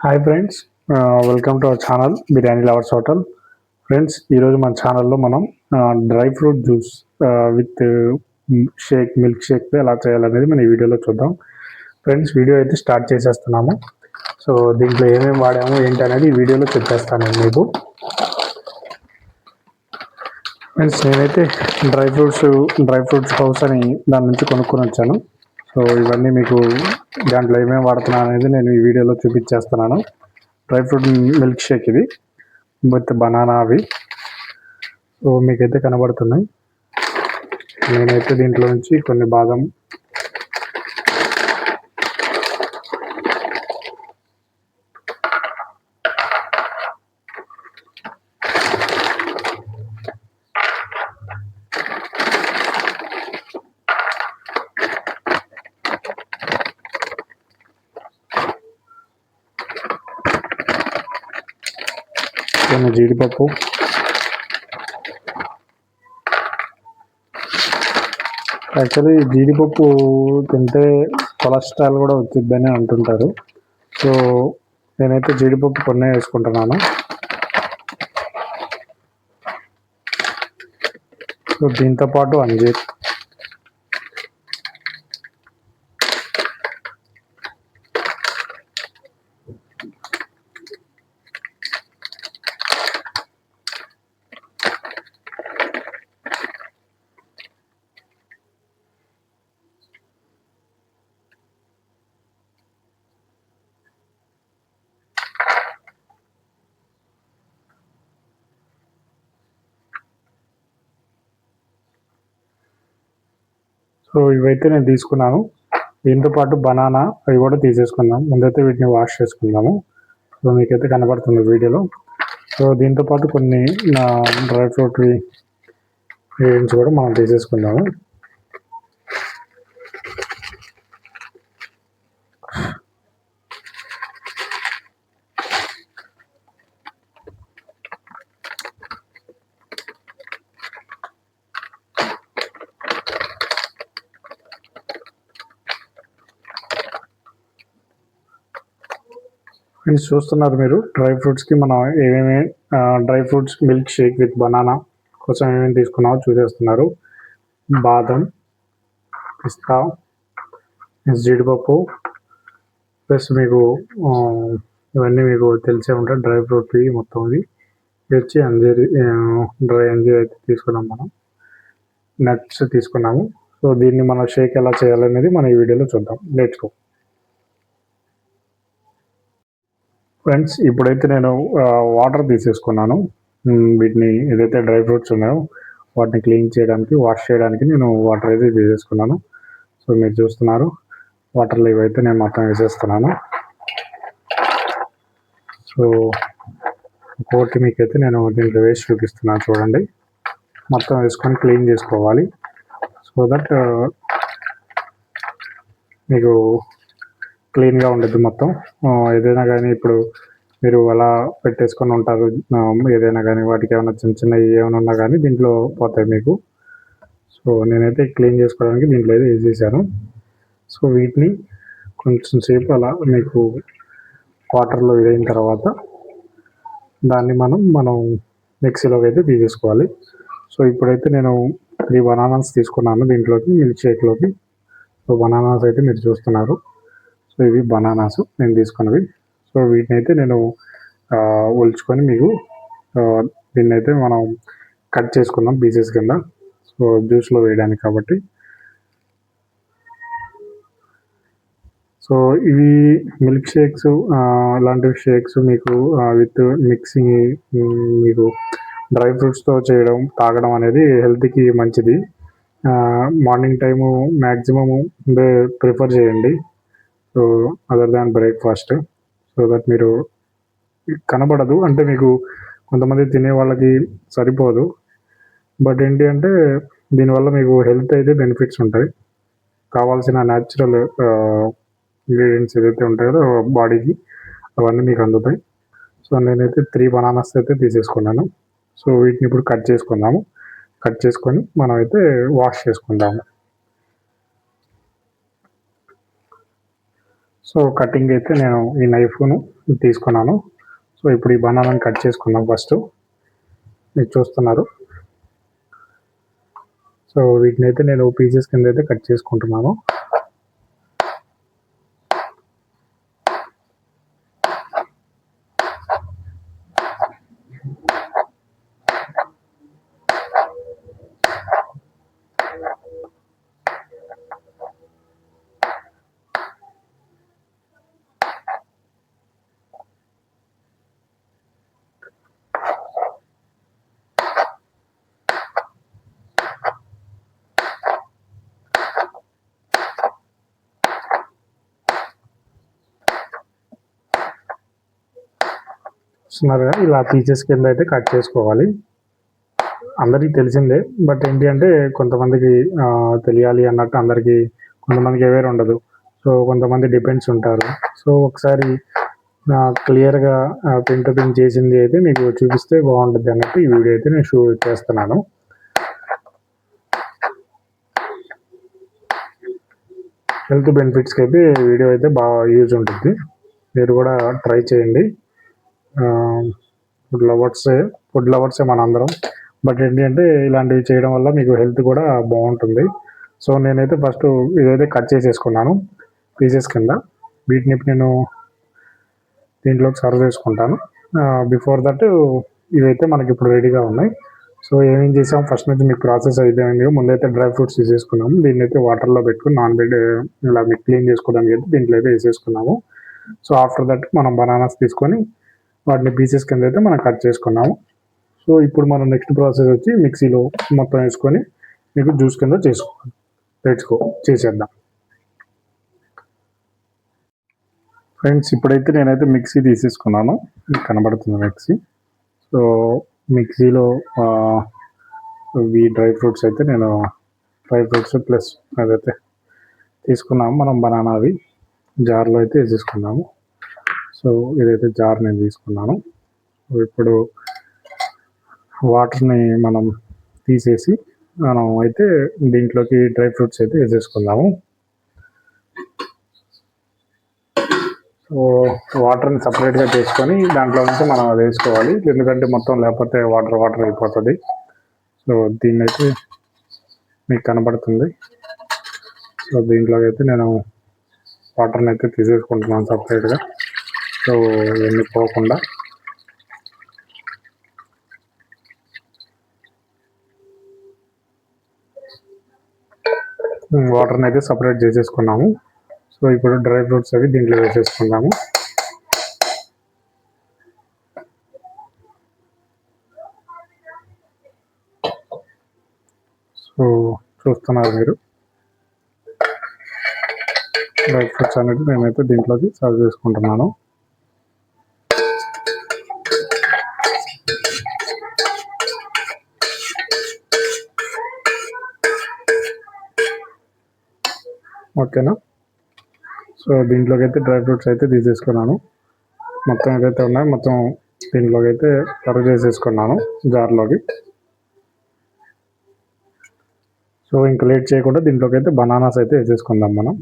Hi friends, welcome to our channel biryani lovers hotel. Friends, ఈరోజు మన ఛానల్లో మనం dry fruit juice with milk shake ఎలా చేయాలనేది మనం ఈ వీడియోలో చూద్దాం. ఫ్రెండ్స్, వీడియో అయితే స్టార్ట్ చేసేస్తున్నాము. సో దీంట్లో ఏమేమి వాడాము ఏంటి అనేది ఈ వీడియోలో చెప్పేస్తాను నేను మీకు. ఫ్రెండ్స్, నేనైతే డ్రై ఫ్రూట్స్ హౌస్ అని దాని నుంచి కొనుక్కొని వచ్చాను. సో ఇవన్నీ మీకు దాంట్లో ఏమేమి వాడుతున్నాను అనేది నేను ఈ వీడియోలో చూపించేస్తున్నాను. డ్రై ఫ్రూట్ మిల్క్ షేక్ ఇది విత్ బనానా అవి. సో మీకైతే కనబడుతున్నాయి. నేనైతే దీంట్లో నుంచి కొన్ని బాదం, కొన్ని జీడిపప్పు, యాక్చువల్లీ జీడిపప్పు తింటే కొలెస్ట్రాల్ కూడా వచ్చిద్దని అంటుంటారు. సో నేనైతే జీడిపప్పు కొన్నే వేసుకుంటున్నాను. సో దీంతోపాటు అంజీర్, సో ఇవైతే నేను తీసుకున్నాను. దీంతో పాటు బనానా అవి కూడా తీసేసుకుందాం. ముందైతే వీటిని వాష్ చేసుకుందాము. సో మీకైతే కనబడుతుంది వీడియోలో. సో దీంతో పాటు కొన్ని డ్రై ఫ్రూట్ ఇంగ్రీడియంట్స్ కూడా మనం తీసేసుకుందాము. ఫ్రెండ్స్, చూస్తున్నారు మీరు డ్రై ఫ్రూట్స్కి మనం ఏమేమి dry fruits milk shake with banana కోసం ఏమేమి తీసుకున్నామో చూసేస్తున్నారు. బాదం, పిస్తా, జీడిపప్పు, ప్లస్ మీకు ఇవన్నీ మీకు తెలిసే ఉంటాయి డ్రై ఫ్రూట్ మొత్తం. ఇది వచ్చి అంజీర్, డ్రై అంజీర్ అయితే తీసుకున్నాం మనం. నట్స్ తీసుకున్నాము. సో దీన్ని మనం షేక్ ఎలా చేయాలనేది మనం ఈ వీడియోలో చూద్దాం. Let's go. ఫ్రెండ్స్, ఇప్పుడైతే నేను వాటర్ తీసేసుకున్నాను. వీటిని ఏదైతే డ్రై ఫ్రూట్స్ ఉన్నాయో వాటిని క్లీన్ చేయడానికి, వాష్ చేయడానికి నేను వాటర్ అయితే తీసేసుకున్నాను. సో మీరు చూస్తున్నారు, వాటర్లో ఇవైతే నేను మొత్తం వేసేస్తున్నాను. సో ఒకటి మీకైతే నేను దీంట్లో వేసి చూపిస్తున్నాను చూడండి. మొత్తం వేసుకొని క్లీన్ చేసుకోవాలి. సో దట్ మీకు క్లీన్గా ఉండదు మొత్తం. ఏదైనా కానీ ఇప్పుడు మీరు అలా పెట్టేసుకొని ఉంటారు, ఏదైనా కానీ వాటికి ఏమైనా చిన్న చిన్న ఏమైనా ఉన్నా కానీ దీంట్లో పోతాయి మీకు. సో నేనైతే క్లీన్ చేసుకోవడానికి దీంట్లో అయితే వేసేసాను. సో వీటిని కొంచెం సేపు అలా మీకు వాటర్లో వేయిన తర్వాత దాన్ని మనం మిక్సీలోకి అయితే తీసేసుకోవాలి. సో ఇప్పుడైతే నేను 3 బనానాస్ తీసుకున్నాను దీంట్లోకి, మిల్క్ షేక్లోకి. సో బనానాస్ అయితే మీరు చూస్తున్నారు. సో ఇవి బనానాస్ నేను తీసుకున్నవి. సో వీటిని అయితే నేను ఒలుచుకొని మీకు దీన్ని అయితే మనం కట్ చేసుకుందాం పీసెస్ కింద. సో జ్యూస్లో వేయడానికి కాబట్టి. సో ఇవి మిల్క్ షేక్స్, అలాంటివి షేక్స్ మీకు విత్ మిక్సింగ్, మీకు డ్రై ఫ్రూట్స్తో చేయడం, తాగడం అనేది హెల్త్కి మంచిది. మార్నింగ్ టైము మ్యాక్సిమము ప్రిఫర్ చేయండి. So other than breakfast. So that మీరు కనబడదు, అంటే మీకు కొంతమంది తినే వాళ్ళకి సరిపోదు. బట్ ఏంటి అంటే దీనివల్ల మీకు హెల్త్ అయితే బెనిఫిట్స్ ఉంటాయి. కావాల్సిన న్యాచురల్ ఇంగ్రీడియంట్స్ ఏదైతే ఉంటాయో బాడీకి అవన్నీ మీకు అందుతాయి. సో నేనైతే 3 బనానాస్ అయితే తీసేసుకున్నాను. సో వీటిని ఇప్పుడు కట్ చేసుకుందాము. కట్ చేసుకొని మనం అయితే వాష్ చేసుకుందాము. సో కటింగ్ అయితే నేను ఈ నైఫ్ను తీసుకున్నాను. సో ఇప్పుడు ఈ బనానాని కట్ చేసుకుందాం ఫస్ట్. మీరు చూస్తున్నారు. సో వీటినైతే నేను పీసెస్ కింద అయితే కట్ చేసుకుంటున్నాను. చూస్తున్నారుగా, ఇలా పీసెస్ కింద అయితే కట్ చేసుకోవాలి. అందరికీ తెలిసిందే, బట్ ఏంటి అంటే కొంతమందికి తెలియాలి అన్నట్టు అందరికీ కొంతమందికి అవేర్ ఉండదు. సో కొంతమంది డిపెండ్స్ ఉంటారు. సో ఒకసారి క్లియర్గా పిన్ టు పిన్ చేసింది అయితే మీకు చూపిస్తే బాగుంటుంది అన్నట్టు ఈ వీడియో అయితే నేను షూట్ చేస్తున్నాను. హెల్త్ బెనిఫిట్స్కి అయితే వీడియో అయితే బాగా యూజ్ ఉంటుంది. మీరు కూడా ట్రై చేయండి. ఫుడ్ లవర్సే మన అందరం. బట్ ఏంటి అంటే ఇలాంటివి చేయడం వల్ల మీకు హెల్త్ కూడా బాగుంటుంది. సో నేనైతే ఫస్ట్ ఇదైతే కట్ చేసేసుకున్నాను పీసెస్ కింద. వీటిని నేను దీంట్లోకి సర్వ్ చేసుకుంటాను. బిఫోర్ దట్ ఇవైతే మనకి ఇప్పుడు రెడీగా ఉన్నాయి. సో ఏమేం చేసాం, ఫస్ట్ నుంచి మీకు ప్రాసెస్ అయితే ముందైతే డ్రై ఫ్రూట్స్ తీసేసుకున్నాము. దీన్ని అయితే వాటర్లో పెట్టుకుని ఇలా మీకు క్లీన్ చేసుకోవడానికి అయితే దీంట్లో అయితే వేసేసుకున్నాము. సో ఆఫ్టర్ దట్ మనం బనానాస్ తీసుకొని వాటిని పీసెస్ కింద అయితే మనం కట్ చేసుకున్నాము. సో ఇప్పుడు మనం నెక్స్ట్ ప్రాసెస్ వచ్చి మిక్సీలో మొత్తం వేసుకొని మీకు జ్యూస్ కింద చేసేద్దాం. ఫ్రెండ్స్, ఇప్పుడైతే నేనైతే మిక్సీ తీసేసుకున్నాను. కనబడుతుంది మిక్సీ. సో మిక్సీలో ఈ డ్రై ఫ్రూట్స్ ప్లస్ అదైతే తీసుకున్నాము. మనం బనానా అవి జార్లో అయితే వేసేసుకున్నాము. సో ఇదైతే జార్ నేను తీసుకున్నాను. ఇప్పుడు వాటర్ని మనం తీసేసి మనం అయితే దీంట్లోకి డ్రై ఫ్రూట్స్ అయితే వేసేసుకుందాము. సో వాటర్ని సపరేట్గా చేసుకొని దాంట్లో నుంచి మనం అది వేసుకోవాలి, ఎందుకంటే మొత్తం లేకపోతే వాటర్ అయిపోతుంది. సో దీన్ని అయితే మీకు కనబడుతుంది. సో దీంట్లోకి అయితే నేను వాటర్ని అయితే తీసేసుకుంటున్నాను సపరేట్గా. సో ఇవన్నీ పోకుండా వాటర్ని అయితే సపరేట్ చేసేసుకున్నాము. సో ఇప్పుడు డ్రై ఫ్రూట్స్ అవి దీంట్లో వేసేసుకుందాము. సో చూస్తున్నారు మీరు, డ్రై ఫ్రూట్స్ అనేది నేనైతే దీంట్లోకి సర్వ్ చేసుకుంటున్నాను. ఓకేనా. సో దీంట్లోకి అయితే డ్రై ఫ్రూట్స్ అయితే తీసేసుకున్నాను. మొత్తం ఏదైతే ఉన్నాయో మొత్తం దీంట్లోకి అయితే సర్వ్ చేసేసుకున్నాను జార్లోకి. సో ఇంకా లేట్ చేయకుండా దీంట్లోకి అయితే బనానాస్ అయితే వేసేసుకుందాం మనం.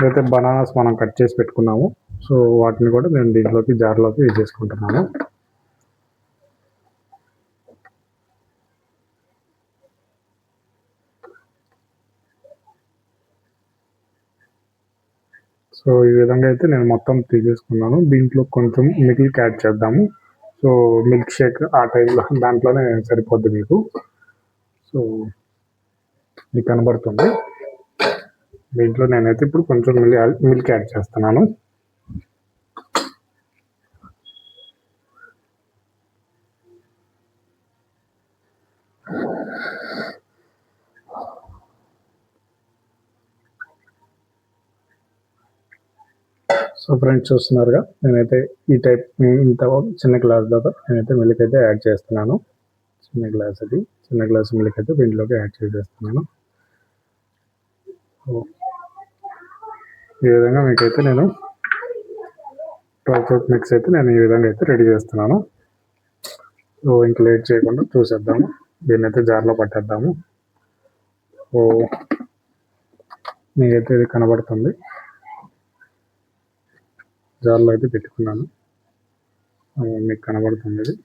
అయితే బనానాస్ మనం కట్ చేసి పెట్టుకున్నాము. సో వాటిని కూడా నేను దీంట్లోకి జార్లోకి వేసేసుకుంటున్నాను. సో ఈ విధంగా అయితే నేను మొత్తం తీసేసుకున్నాను. దీంట్లో కొంచెం మిల్క్ యాడ్ చేద్దాము. సో మిల్క్ షేక్ ఆ టైంలో దాంట్లోనే సరిపోద్ది మీకు. సో మీకు కనబడుతుంది. దీంట్లో నేనైతే ఇప్పుడు కొంచెం మిల్క్ యాడ్ చేస్తున్నాను. సో ఫ్రెండ్స్, చూస్తున్నారుగా, నేనైతే ఈ టైప్ ఇంత చిన్న గ్లాస్ దాకా నేనైతే మిల్క్ అయితే యాడ్ చేస్తున్నాను. చిన్న గ్లాస్ మిల్క్ అయితే దీంట్లోకి యాడ్ చేసేస్తున్నాను. ఈ విధంగా మీకైతే నేను డ్రై ఫ్రూట్ మిక్స్ అయితే నేను ఈ విధంగా అయితే రెడీ చేస్తున్నాను. సో ఇంక లేట్ చేయకుండా చూసేద్దాము. దీన్ని అయితే జార్లో పట్టేద్దాము. సో మీకైతే ఇది కనబడుతుంది. జార్లో అయితే పెట్టుకున్నాను. మీకు కనబడుతుంది ఇది.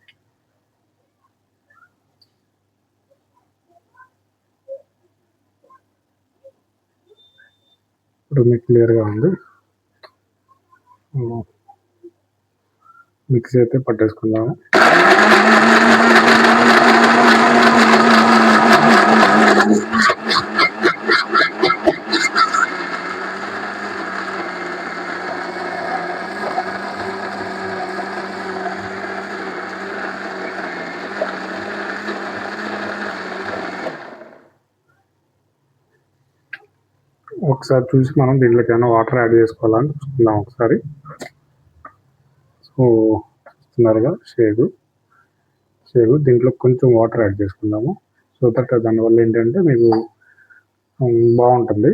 ఇప్పుడు మీకు క్లియర్గా ఉంది. మిక్సీ అయితే పట్టేసుకుందాము. ఒకసారి చూసి మనం దీంట్లోకి ఏమైనా వాటర్ యాడ్ చేసుకోవాలని చూసుకుందాం ఒకసారి. సో చూస్తున్నారుగా షేగు దీంట్లో కొంచెం వాటర్ యాడ్ చేసుకుందాము. సో దట్ దానివల్ల ఏంటంటే మీకు బాగుంటుంది.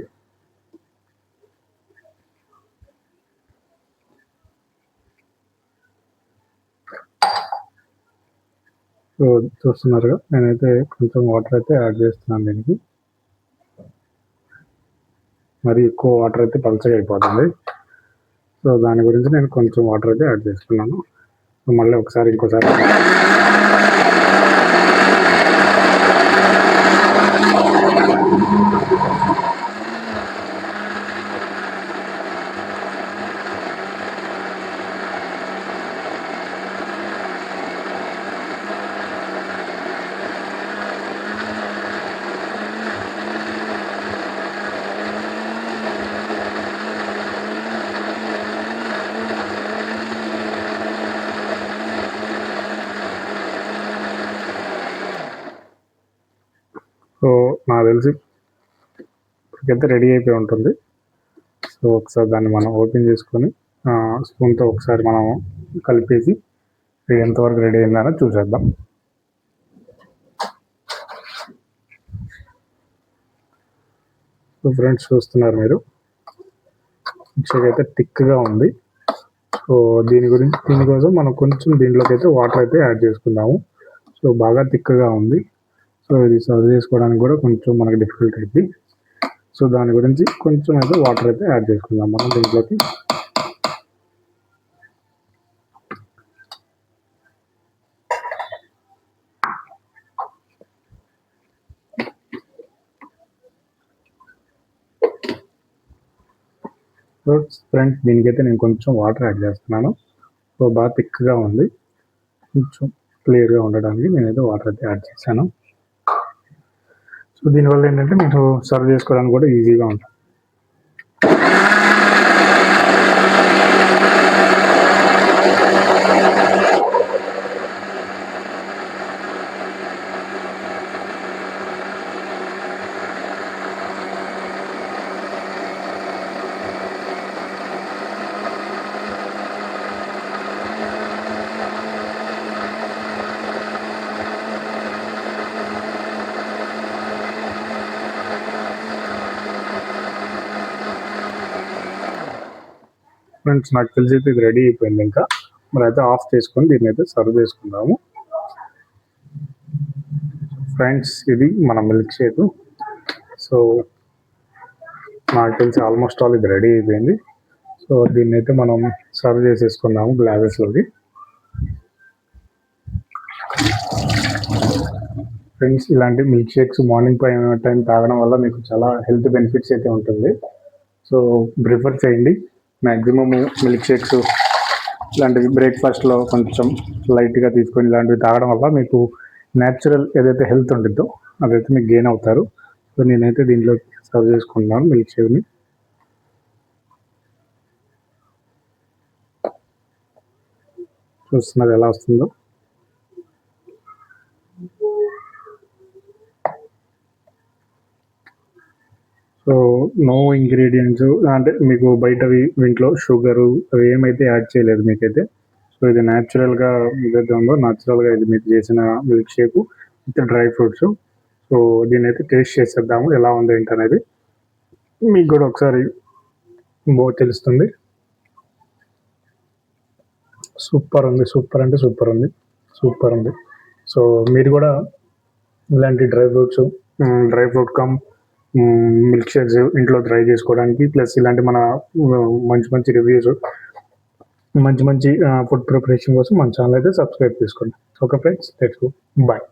సో చూస్తున్నారుగా నేనైతే కొంచెం వాటర్ అయితే యాడ్ చేస్తున్నాను దీనికి. మరి ఎక్కువ వాటర్ అయితే పలచగా అయిపోతుంది. సో దాని గురించి నేను కొంచెం వాటర్ అయితే యాడ్ చేసుకున్నాను. మళ్ళీ ఇంకోసారి సో నాకు తెలిసి ఇప్పటికైతే రెడీ అయిపోయి ఉంటుంది. సో ఒకసారి దాన్ని మనం ఓపెన్ చేసుకొని స్పూన్తో ఒకసారి మనం కలిపేసి ఎంతవరకు రెడీ అయిందని చూసేద్దాం. సో ఫ్రెండ్స్ చూస్తున్నారు మీరు, మిక్చర్ అయితే థిక్గా ఉంది. సో దీనికోసం మనం కొంచెం దీంట్లోకి అయితే వాటర్ అయితే యాడ్ చేసుకుందాము. సో బాగా థిక్గా ఉంది. సో ఇది సర్వ్ చేసుకోవడానికి కూడా కొంచెం మనకి డిఫికల్ట్ అయింది. సో దాని గురించి కొంచెం అయితే వాటర్ అయితే యాడ్ చేసుకుందాం మనం దీంట్లోకి. సో ఫ్రెండ్స్ దీనికైతే నేను కొంచెం వాటర్ యాడ్ చేస్తున్నాను. సో బాగా థిక్గా ఉంది, కొంచెం క్లియర్గా ఉండడానికి నేనైతే వాటర్ అయితే యాడ్ చేశాను. సో దీనివల్ల ఏంటంటే మీకు సర్వ్ చేసుకోవడానికి కూడా ఈజీగా ఉంటుంది. ఫ్రెండ్స్ నాకు తెలిసి అయితే ఇది రెడీ అయిపోయింది. ఇంకా మరి అయితే ఆఫ్ చేసుకొని దీన్ని అయితే సర్వ్ చేసుకుందాము. ఫ్రెండ్స్ ఇది మన మిల్క్ షేక్. సో నాకు తెలిసి ఆల్మోస్ట్ ఆల్ ఇది రెడీ అయిపోయింది. సో దీన్ని అయితే మనం సర్వ్ చేసేసుకుందాము గ్లాసెస్లోకి. ఫ్రెండ్స్ ఇలాంటి మిల్క్ షేక్స్ మార్నింగ్ టైం తాగడం వల్ల మీకు చాలా హెల్త్ బెనిఫిట్స్ అయితే ఉంటుంది. సో ప్రిఫర్ చేయండి. మ్యాక్సిమమ్ మిల్క్ షేక్స్ ఇలాంటివి బ్రేక్ఫాస్ట్లో కొంచెం లైట్గా తీసుకొని ఇలాంటివి తాగడం వల్ల మీకు న్యాచురల్ ఏదైతే హెల్త్ ఉంటుందో అదైతే మీకు గెయిన్ అవుతారు. సో నేనైతే దీంట్లో సర్వ్ చేసుకుంటున్నాను మిల్క్ షేక్ని. చూస్తున్నారు ఎలా వస్తుందో. సో నో ఇంగ్రీడియంట్స్ అంటే మీకు బయటవి ఇంట్లో షుగరు అవి ఏమైతే యాడ్ చేయలేదు మీకైతే. సో ఇది న్యాచురల్గా ఏదైతే ఉందో న్యాచురల్గా ఇది మీకు చేసిన milk shake with dry fruits. So దీన్ని అయితే టేస్ట్ చేసేద్దాము ఎలా ఉంది ఏంటనేది. మీకు కూడా ఒకసారి తెలుస్తుంది. సూపర్ ఉంది, సూపర్ అంటే సూపర్ ఉంది, సూపర్ ఉంది. సో మీరు కూడా ఇలాంటి dry fruit come milk shakes ఇంట్లో ట్రై చేసుకోవడానికి ప్లస్ ఇలాంటి మన మంచి మంచి రివ్యూస్ మంచి మంచి ఫుడ్ ప్రిపరేషన్ కోసం మన ఛానల్ అయితే సబ్స్క్రైబ్ చేసుకోండి. Okay friends, let's go. Bye.